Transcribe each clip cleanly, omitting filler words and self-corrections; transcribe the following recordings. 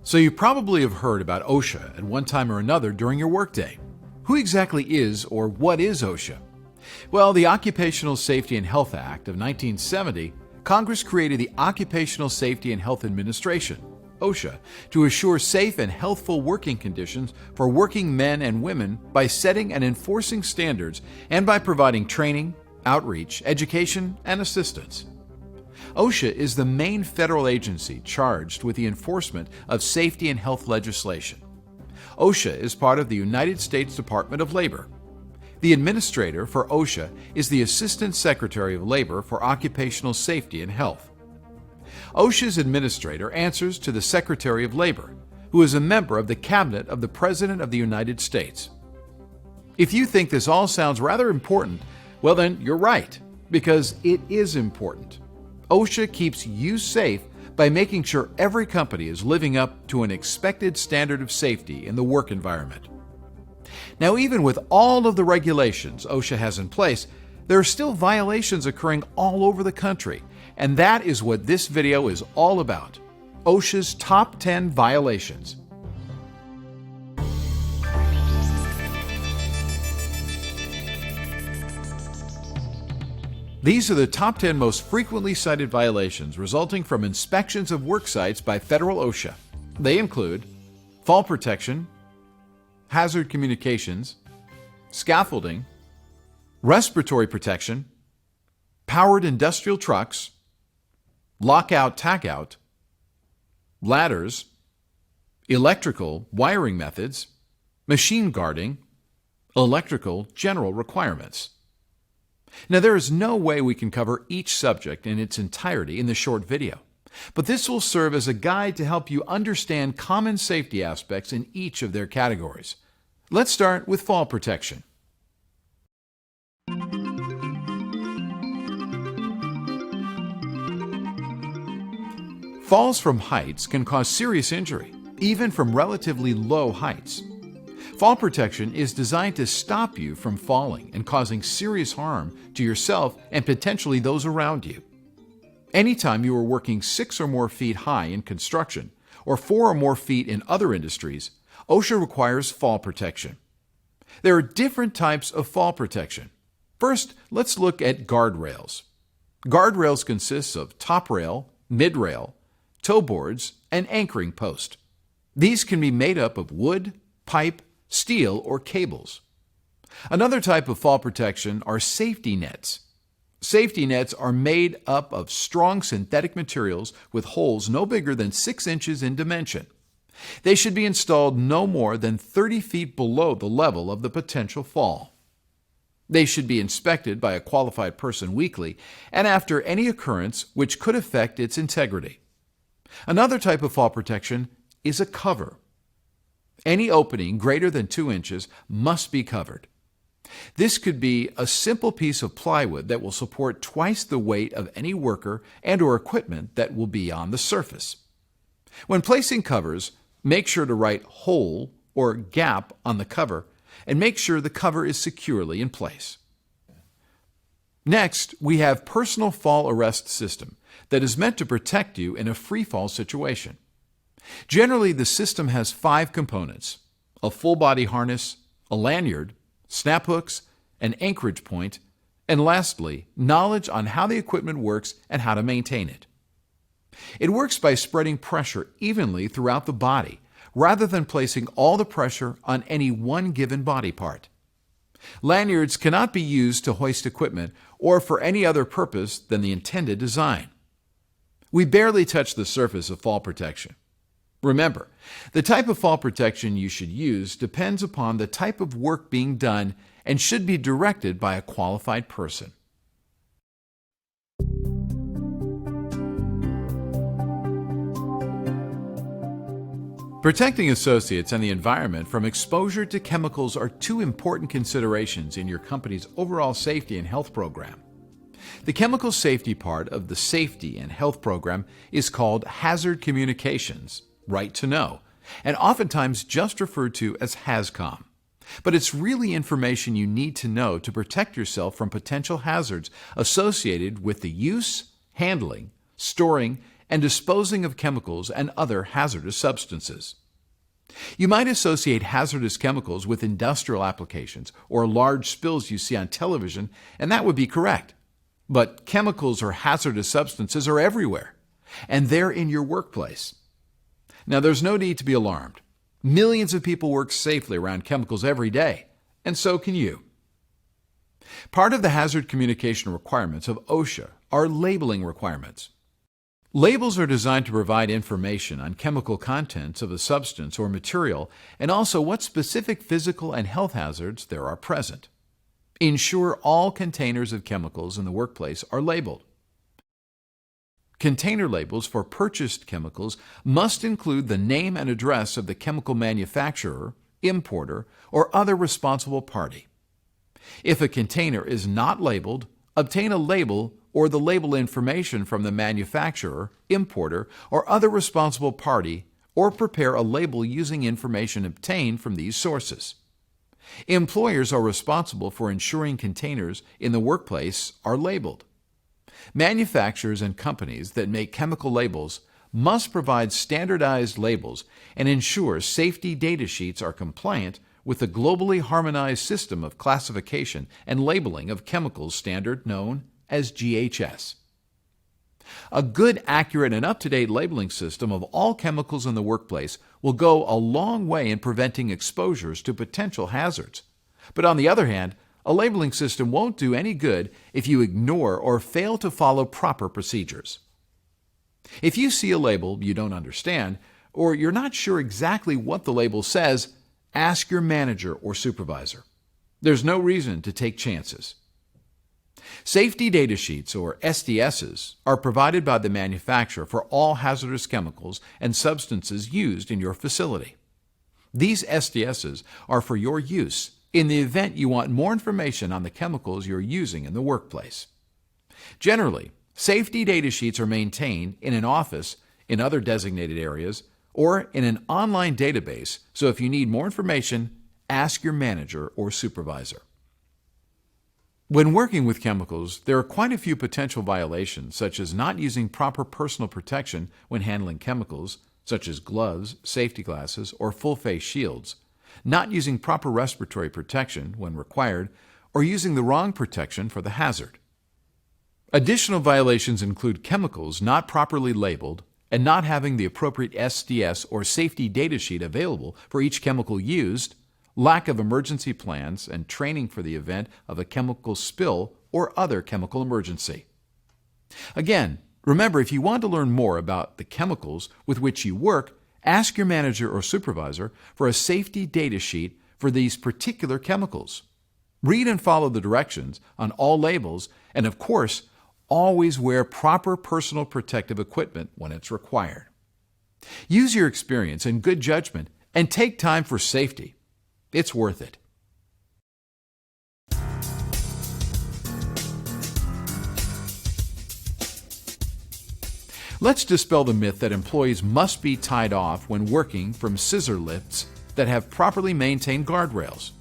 So you probably have heard about OSHA at one time or another during your workday. Who exactly is or what is OSHA? Well, the Occupational Safety and Health Act of 1970, Congress created the Occupational Safety and Health Administration, OSHA, to assure safe and healthful working conditions for working men and women by setting and enforcing standards and by providing training, outreach, education, and assistance. OSHA is the main federal agency charged with the enforcement of safety and health legislation. OSHA is part of the United States Department of Labor. The administrator for OSHA is the Assistant Secretary of Labor for Occupational Safety and Health. OSHA's administrator answers to the Secretary of Labor, who is a member of the Cabinet of the President of the United States. If you think this all sounds rather important, well then you're right, because it is important. OSHA keeps you safe by making sure every company is living up to an expected standard of safety in the work environment. Now, even with all of the regulations OSHA has in place, there are still violations occurring all over the country, and that is what this video is all about: OSHA's top 10 violations. These are the top 10 most frequently cited violations resulting from inspections of work sites by federal OSHA. They include fall protection, hazard communications, scaffolding, respiratory protection, powered industrial trucks, lockout tagout, ladders, electrical wiring methods, machine guarding, electrical general requirements. Now, there is no way we can cover each subject in its entirety in this short video, but this will serve as a guide to help you understand common safety aspects in each of their categories. Let's start with fall protection. Falls from heights can cause serious injury, even from relatively low heights. Fall protection is designed to stop you from falling and causing serious harm to yourself and potentially those around you. Anytime you are working 6 or more feet high in construction or 4 or more feet in other industries, OSHA requires fall protection. There are different types of fall protection. First, let's look at guardrails. Guardrails consist of top rail, mid rail, toe boards, and anchoring post. These can be made up of wood, pipe, steel, or cables. Another type of fall protection are safety nets. Safety nets are made up of strong synthetic materials with holes no bigger than 6 inches in dimension. They should be installed no more than 30 feet below the level of the potential fall. They should be inspected by a qualified person weekly and after any occurrence which could affect its integrity. Another type of fall protection is a cover. Any opening greater than 2 inches must be covered. This could be a simple piece of plywood that will support twice the weight of any worker and/or equipment that will be on the surface. When placing covers, make sure to write hole or gap on the cover and make sure the cover is securely in place. Next, we have personal fall arrest system that is meant to protect you in a free fall situation. Generally, the system has 5 components: a full body harness, a lanyard, snap hooks, an anchorage point, and lastly, knowledge on how the equipment works and how to maintain it. It works by spreading pressure evenly throughout the body rather than placing all the pressure on any one given body part. Lanyards cannot be used to hoist equipment or for any other purpose than the intended design. We barely touch the surface of fall protection. Remember, the type of fall protection you should use depends upon the type of work being done and should be directed by a qualified person. Protecting associates and the environment from exposure to chemicals are 2 important considerations in your company's overall safety and health program. The chemical safety part of the safety and health program is called hazard communications, right to know, and oftentimes just referred to as HAZCOM. But it's really information you need to know to protect yourself from potential hazards associated with the use, handling, storing, and disposing of chemicals and other hazardous substances. You might associate hazardous chemicals with industrial applications or large spills you see on television, and that would be correct. But chemicals or hazardous substances are everywhere, and they're in your workplace. Now, there's no need to be alarmed. Millions of people work safely around chemicals every day, and so can you. Part of the hazard communication requirements of OSHA are labeling requirements. Labels are designed to provide information on chemical contents of a substance or material and also what specific physical and health hazards there are present. Ensure all containers of chemicals in the workplace are labeled. Container labels for purchased chemicals must include the name and address of the chemical manufacturer, importer, or other responsible party. If a container is not labeled, obtain a label or the label information from the manufacturer, importer, or other responsible party, or prepare a label using information obtained from these sources. Employers are responsible for ensuring containers in the workplace are labeled. Manufacturers and companies that make chemical labels must provide standardized labels and ensure safety data sheets are compliant with the globally harmonized system of classification and labeling of chemicals standard known as GHS. A good, accurate, and up-to-date labeling system of all chemicals in the workplace will go a long way in preventing exposures to potential hazards. But on the other hand, a labeling system won't do any good if you ignore or fail to follow proper procedures. If you see a label you don't understand, or you're not sure exactly what the label says, ask your manager or supervisor. There's no reason to take chances. Safety data sheets, or SDSs, are provided by the manufacturer for all hazardous chemicals and substances used in your facility. These SDSs are for your use in the event you want more information on the chemicals you're using in the workplace. Generally, safety data sheets are maintained in an office, in other designated areas, or in an online database, so if you need more information, ask your manager or supervisor. When working with chemicals, there are quite a few potential violations, such as not using proper personal protection when handling chemicals, such as gloves, safety glasses, or full-face shields, not using proper respiratory protection when required, or using the wrong protection for the hazard. Additional violations include chemicals not properly labeled and not having the appropriate SDS or safety data sheet available for each chemical used, lack of emergency plans and training for the event of a chemical spill or other chemical emergency. Again, remember, if you want to learn more about the chemicals with which you work, ask your manager or supervisor for a safety data sheet for these particular chemicals. Read and follow the directions on all labels, and of course, always wear proper personal protective equipment when it's required. Use your experience and good judgment and take time for safety. It's worth it. Let's dispel the myth that employees must be tied off when working from scissor lifts that have properly maintained guardrails.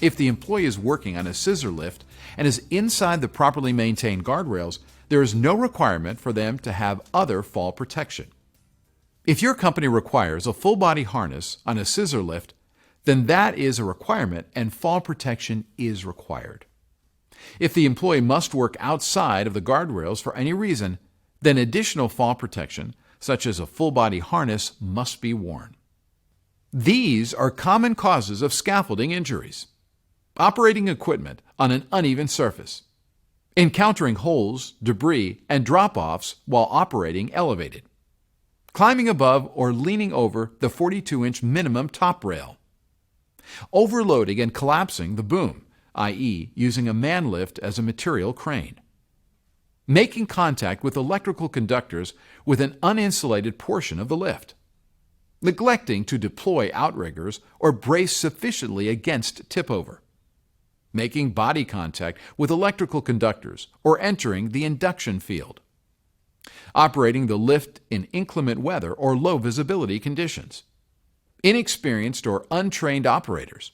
If the employee is working on a scissor lift and is inside the properly maintained guardrails, there is no requirement for them to have other fall protection. If your company requires a full-body harness on a scissor lift, then that is a requirement and fall protection is required. If the employee must work outside of the guardrails for any reason, then additional fall protection, such as a full-body harness, must be worn. These are common causes of scaffolding injuries: operating equipment on an uneven surface, encountering holes, debris, and drop-offs while operating elevated, climbing above or leaning over the 42-inch minimum top rail, overloading and collapsing the boom, i.e., using a man lift as a material crane, making contact with electrical conductors with an uninsulated portion of the lift, neglecting to deploy outriggers or brace sufficiently against tip-over, making body contact with electrical conductors or entering the induction field, operating the lift in inclement weather or low visibility conditions, inexperienced or untrained operators,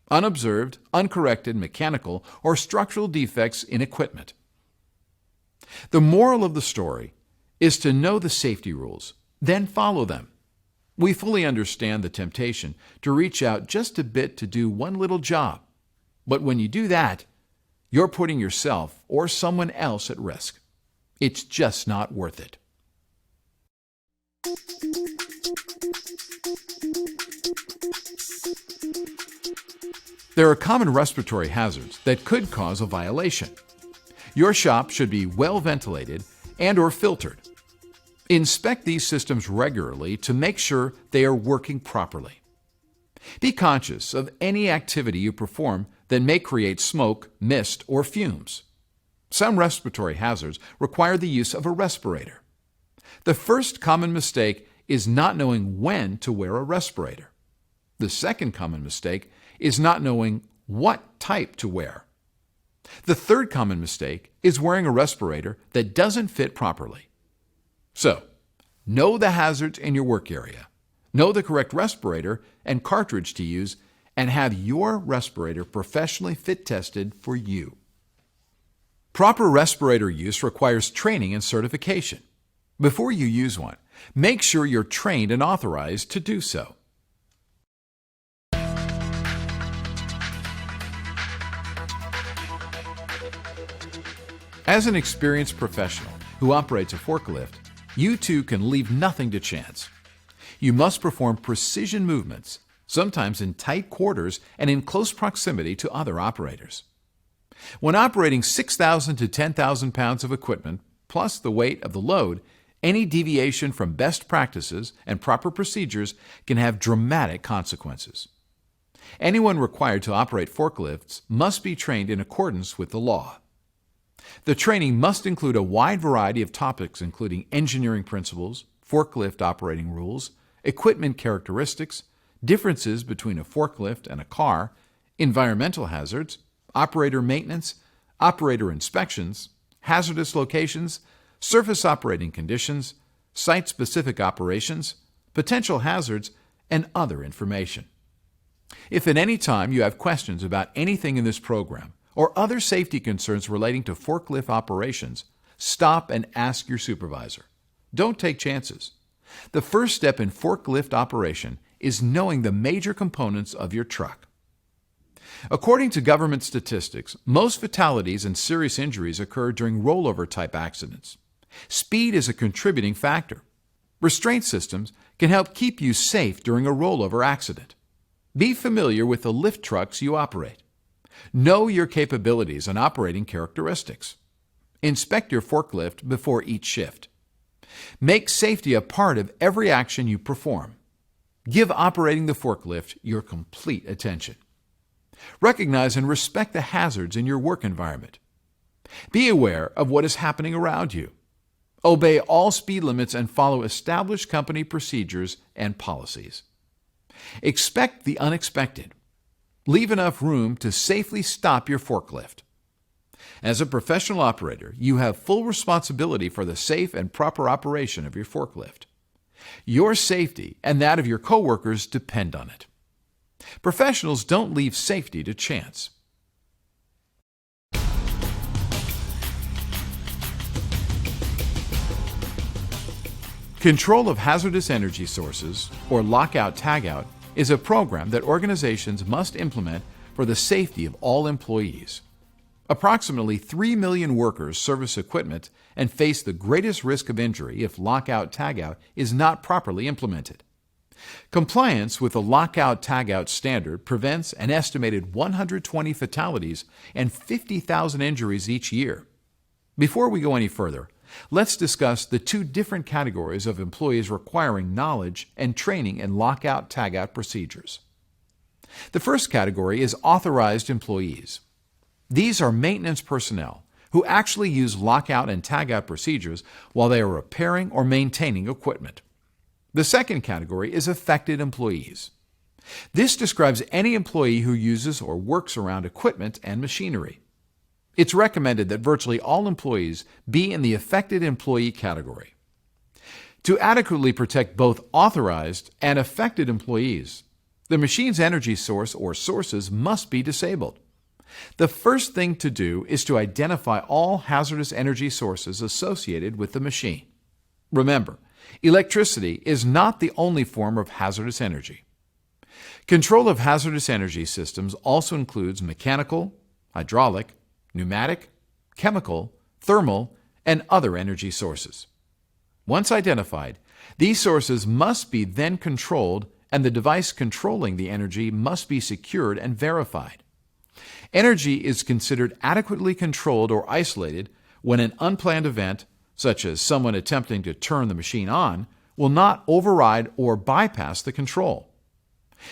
unobserved, uncorrected mechanical or structural defects in equipment. The moral of the story is to know the safety rules, then follow them. We fully understand the temptation to reach out just a bit to do one little job. But when you do that, you're putting yourself or someone else at risk. It's just not worth it. There are common respiratory hazards that could cause a violation. Your shop should be well ventilated and/or filtered. Inspect these systems regularly to make sure they are working properly. Be conscious of any activity you perform that may create smoke, mist, or fumes. Some respiratory hazards require the use of a respirator. The first common mistake is not knowing when to wear a respirator. The second common mistake is not knowing what type to wear. The third common mistake is wearing a respirator that doesn't fit properly. So, know the hazards in your work area, know the correct respirator and cartridge to use, and have your respirator professionally fit tested for you. Proper respirator use requires training and certification. Before you use one, make sure you're trained and authorized to do so. As an experienced professional who operates a forklift, you too can leave nothing to chance. You must perform precision movements, sometimes in tight quarters and in close proximity to other operators. When operating 6,000 to 10,000 pounds of equipment, plus the weight of the load, any deviation from best practices and proper procedures can have dramatic consequences. Anyone required to operate forklifts must be trained in accordance with the law. The training must include a wide variety of topics including engineering principles, forklift operating rules, equipment characteristics, differences between a forklift and a car, environmental hazards, operator maintenance, operator inspections, hazardous locations, surface operating conditions, site-specific operations, potential hazards, and other information. If at any time you have questions about anything in this program or other safety concerns relating to forklift operations, stop and ask your supervisor. Don't take chances. The first step in forklift operation is knowing the major components of your truck. According to government statistics, most fatalities and serious injuries occur during rollover-type accidents. Speed is a contributing factor. Restraint systems can help keep you safe during a rollover accident. Be familiar with the lift trucks you operate. Know your capabilities and operating characteristics. Inspect your forklift before each shift. Make safety a part of every action you perform. Give operating the forklift your complete attention. Recognize and respect the hazards in your work environment. Be aware of what is happening around you. Obey all speed limits and follow established company procedures and policies. Expect the unexpected. Leave enough room to safely stop your forklift. As a professional operator, you have full responsibility for the safe and proper operation of your forklift. Your safety and that of your coworkers depend on it. Professionals don't leave safety to chance. Control of hazardous energy sources, or Lockout Tagout, is a program that organizations must implement for the safety of all employees. Approximately 3 million workers service equipment and face the greatest risk of injury if Lockout Tagout is not properly implemented. Compliance with the Lockout Tagout standard prevents an estimated 120 fatalities and 50,000 injuries each year. Before we go any further, let's discuss the two different categories of employees requiring knowledge and training in Lockout Tagout procedures. The first category is authorized employees. These are maintenance personnel who actually use lockout and tagout procedures while they are repairing or maintaining equipment. The second category is affected employees. This describes any employee who uses or works around equipment and machinery. It's recommended that virtually all employees be in the affected employee category. To adequately protect both authorized and affected employees, the machine's energy source or sources must be disabled. The first thing to do is to identify all hazardous energy sources associated with the machine. Remember, electricity is not the only form of hazardous energy. Control of hazardous energy systems also includes mechanical, hydraulic, pneumatic, chemical, thermal, and other energy sources. Once identified, these sources must be then controlled, and the device controlling the energy must be secured and verified. Energy is considered adequately controlled or isolated when an unplanned event, such as someone attempting to turn the machine on, will not override or bypass the control.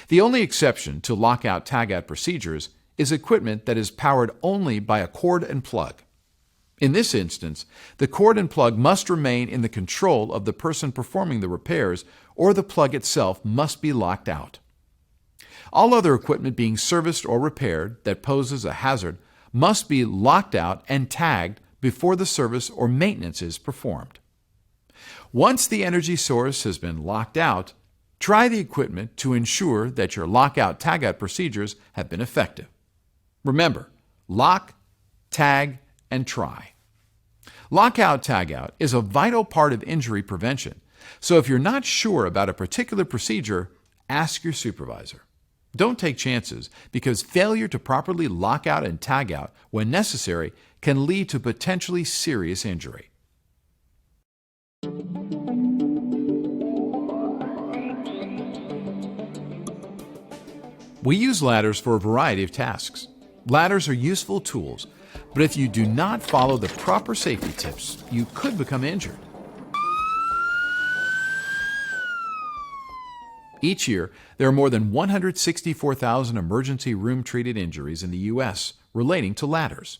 The only exception to lockout tagout procedures is equipment that is powered only by a cord and plug. In this instance, the cord and plug must remain in the control of the person performing the repairs, or the plug itself must be locked out. All other equipment being serviced or repaired that poses a hazard must be locked out and tagged before the service or maintenance is performed. Once the energy source has been locked out, try the equipment to ensure that your lockout tagout procedures have been effective. Remember, lock, tag, and try. Lockout tagout is a vital part of injury prevention, so if you're not sure about a particular procedure, ask your supervisor. Don't take chances, because failure to properly lock out and tag out when necessary can lead to potentially serious injury. We use ladders for a variety of tasks. Ladders are useful tools, but if you do not follow the proper safety tips, you could become injured. Each year, there are more than 164,000 emergency room-treated injuries in the U.S. relating to ladders.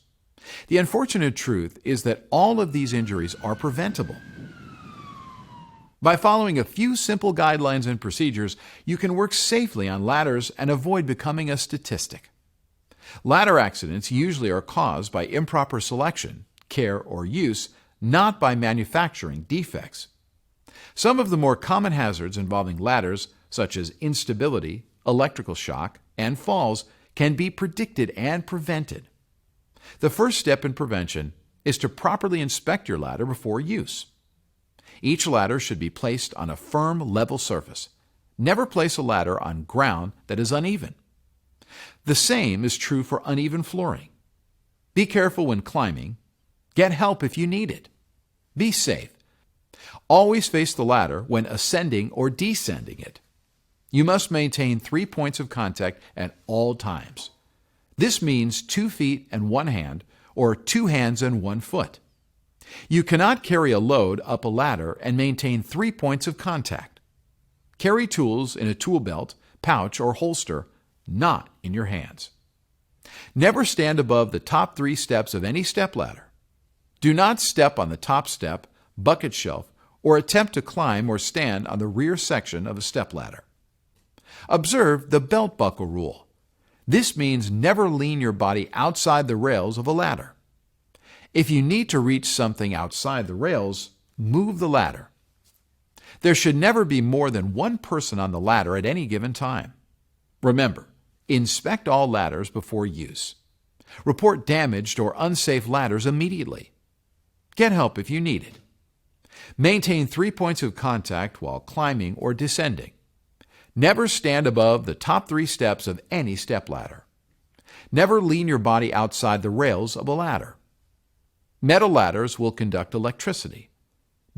The unfortunate truth is that all of these injuries are preventable. By following a few simple guidelines and procedures, you can work safely on ladders and avoid becoming a statistic. Ladder accidents usually are caused by improper selection, care, or use, not by manufacturing defects. Some of the more common hazards involving ladders, such as instability, electrical shock, and falls, can be predicted and prevented. The first step in prevention is to properly inspect your ladder before use. Each ladder should be placed on a firm, level surface. Never place a ladder on ground that is uneven. The same is true for uneven flooring. Be careful when climbing. Get help if you need it. Be safe. Always face the ladder when ascending or descending it. You must maintain 3 points of contact at all times. This means 2 feet and 1 hand, or 2 hands and 1 foot. You cannot carry a load up a ladder and maintain 3 points of contact. Carry tools in a tool belt, pouch, or holster, not in your hands. Never stand above the top 3 steps of any stepladder. Do not step on the top step, bucket shelf, or attempt to climb or stand on the rear section of a stepladder. Observe the belt buckle rule. This means never lean your body outside the rails of a ladder. If you need to reach something outside the rails, move the ladder. There should never be more than 1 person on the ladder at any given time. Remember, inspect all ladders before use. Report damaged or unsafe ladders immediately. Get help if you need it. Maintain 3 points of contact while climbing or descending. Never stand above the top 3 steps of any stepladder. Never lean your body outside the rails of a ladder. Metal ladders will conduct electricity.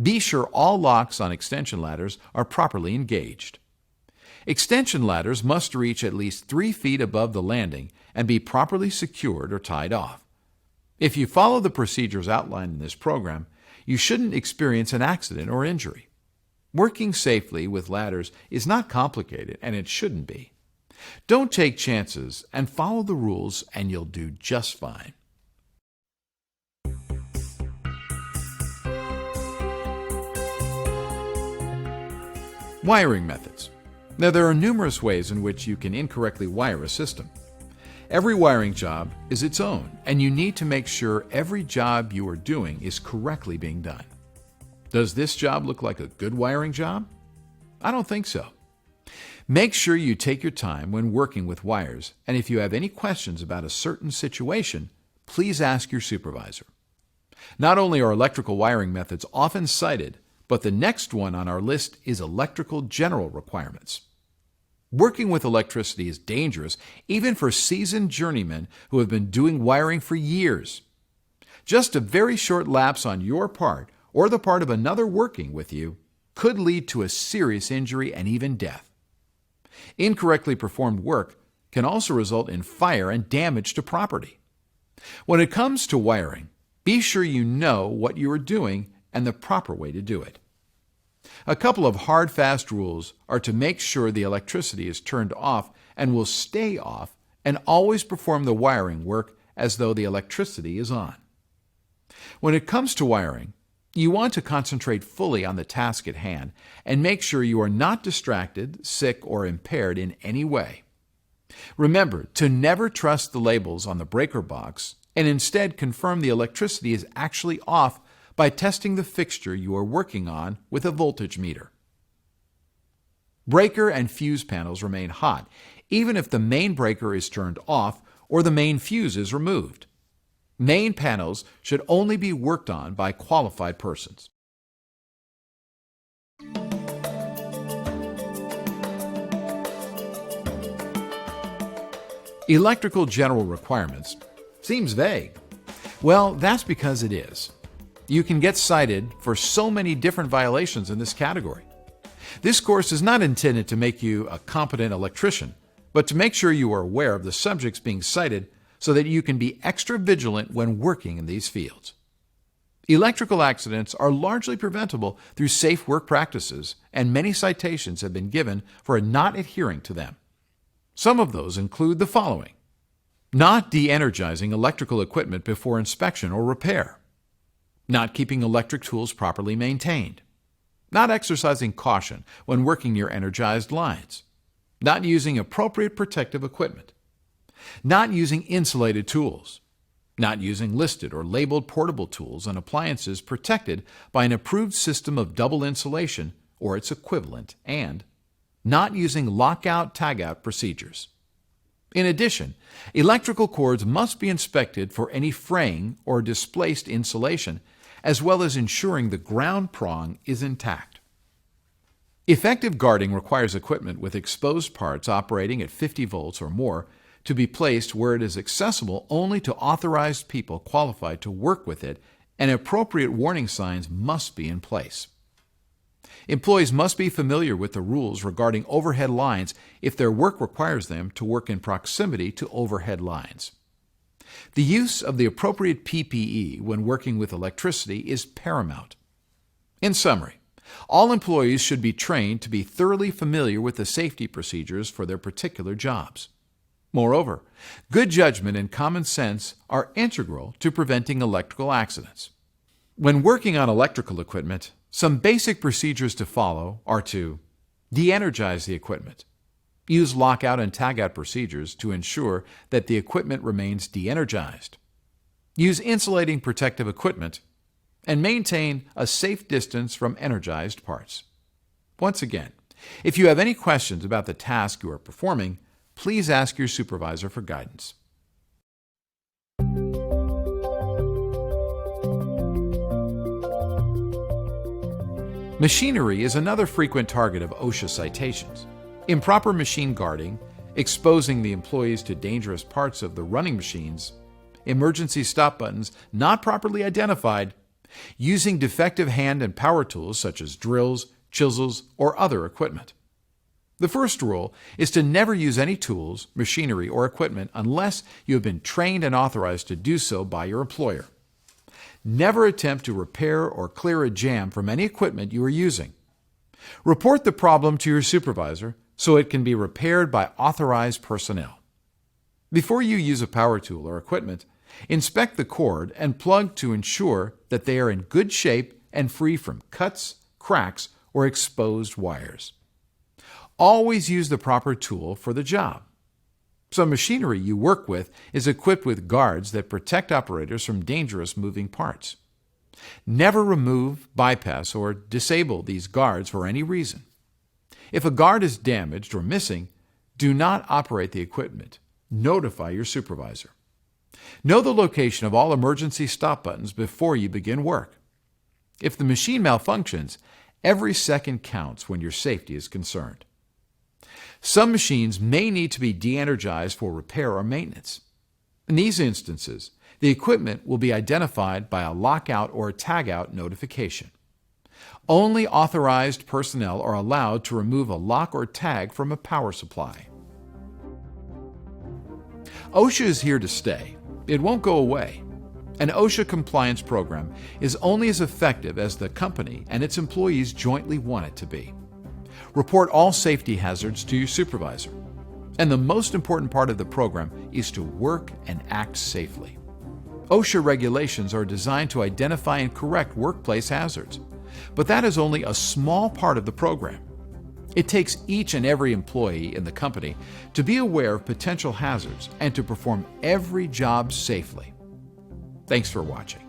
Be sure all locks on extension ladders are properly engaged. Extension ladders must reach at least 3 feet above the landing and be properly secured or tied off. If you follow the procedures outlined in this program, you shouldn't experience an accident or injury. Working safely with ladders is not complicated, and it shouldn't be. Don't take chances and follow the rules, and you'll do just fine. Wiring methods. Now, there are numerous ways in which you can incorrectly wire a system. Every wiring job is its own, and you need to make sure every job you are doing is correctly being done. Does this job look like a good wiring job? I don't think so. Make sure you take your time when working with wires, and if you have any questions about a certain situation, please ask your supervisor. Not only are electrical wiring methods often cited, But the next one on our list is electrical general requirements. Working with electricity is dangerous even for seasoned journeymen who have been doing wiring for years. Just a very short lapse on your part or the part of another working with you could lead to a serious injury and even death. Incorrectly performed work can also result in fire and damage to property. When it comes to wiring, be sure you know what you are doing and the proper way to do it. A couple of hard, fast rules are to make sure the electricity is turned off and will stay off, and always perform the wiring work as though the electricity is on. When it comes to wiring, you want to concentrate fully on the task at hand and make sure you are not distracted, sick, or impaired in any way. Remember to never trust the labels on the breaker box and instead confirm the electricity is actually off by testing the fixture you are working on with a voltage meter. Breaker and fuse panels remain hot even if the main breaker is turned off or the main fuse is removed. Main panels should only be worked on by qualified persons. Electrical general requirements seems vague. Well, that's because it is. You can get cited for so many different violations in this category. This course is not intended to make you a competent electrician, but to make sure you are aware of the subjects being cited so that you can be extra vigilant when working in these fields. Electrical accidents are largely preventable through safe work practices, and many citations have been given for not adhering to them. Some of those include the following: not de-energizing electrical equipment before inspection or repair, not keeping electric tools properly maintained, not exercising caution when working near energized lines, not using appropriate protective equipment, not using insulated tools, not using listed or labeled portable tools and appliances protected by an approved system of double insulation or its equivalent, and not using lockout tagout procedures. In addition, electrical cords must be inspected for any fraying or displaced insulation, as well as ensuring the ground prong is intact. Effective guarding requires equipment with exposed parts operating at 50 volts or more to be placed where it is accessible only to authorized people qualified to work with it, and appropriate warning signs must be in place. Employees must be familiar with the rules regarding overhead lines if their work requires them to work in proximity to overhead lines. The use of the appropriate PPE when working with electricity is paramount. In summary, all employees should be trained to be thoroughly familiar with the safety procedures for their particular jobs. Moreover, good judgment and common sense are integral to preventing electrical accidents. When working on electrical equipment, some basic procedures to follow are to de-energize the equipment, use lockout and tagout procedures to ensure that the equipment remains de-energized, use insulating protective equipment, and maintain a safe distance from energized parts. Once again, if you have any questions about the task you are performing, please ask your supervisor for guidance. Machinery is another frequent target of OSHA citations. Improper machine guarding, exposing the employees to dangerous parts of the running machines, emergency stop buttons not properly identified, using defective hand and power tools such as drills, chisels, or other equipment. The first rule is to never use any tools, machinery, or equipment unless you have been trained and authorized to do so by your employer. Never attempt to repair or clear a jam from any equipment you are using. Report the problem to your supervisor so it can be repaired by authorized personnel. Before you use a power tool or equipment, inspect the cord and plug to ensure that they are in good shape and free from cuts, cracks, or exposed wires. Always use the proper tool for the job. Some machinery you work with is equipped with guards that protect operators from dangerous moving parts. Never remove, bypass, or disable these guards for any reason. If a guard is damaged or missing, do not operate the equipment. Notify your supervisor. Know the location of all emergency stop buttons before you begin work. If the machine malfunctions, every second counts when your safety is concerned. Some machines may need to be de-energized for repair or maintenance. In these instances, the equipment will be identified by a lockout or a tagout notification. Only authorized personnel are allowed to remove a lock or tag from a power supply. OSHA is here to stay. It won't go away. An OSHA compliance program is only as effective as the company and its employees jointly want it to be. Report all safety hazards to your supervisor. And the most important part of the program is to work and act safely. OSHA regulations are designed to identify and correct workplace hazards, but that is only a small part of the program. It takes each and every employee in the company to be aware of potential hazards and to perform every job safely. Thanks for watching.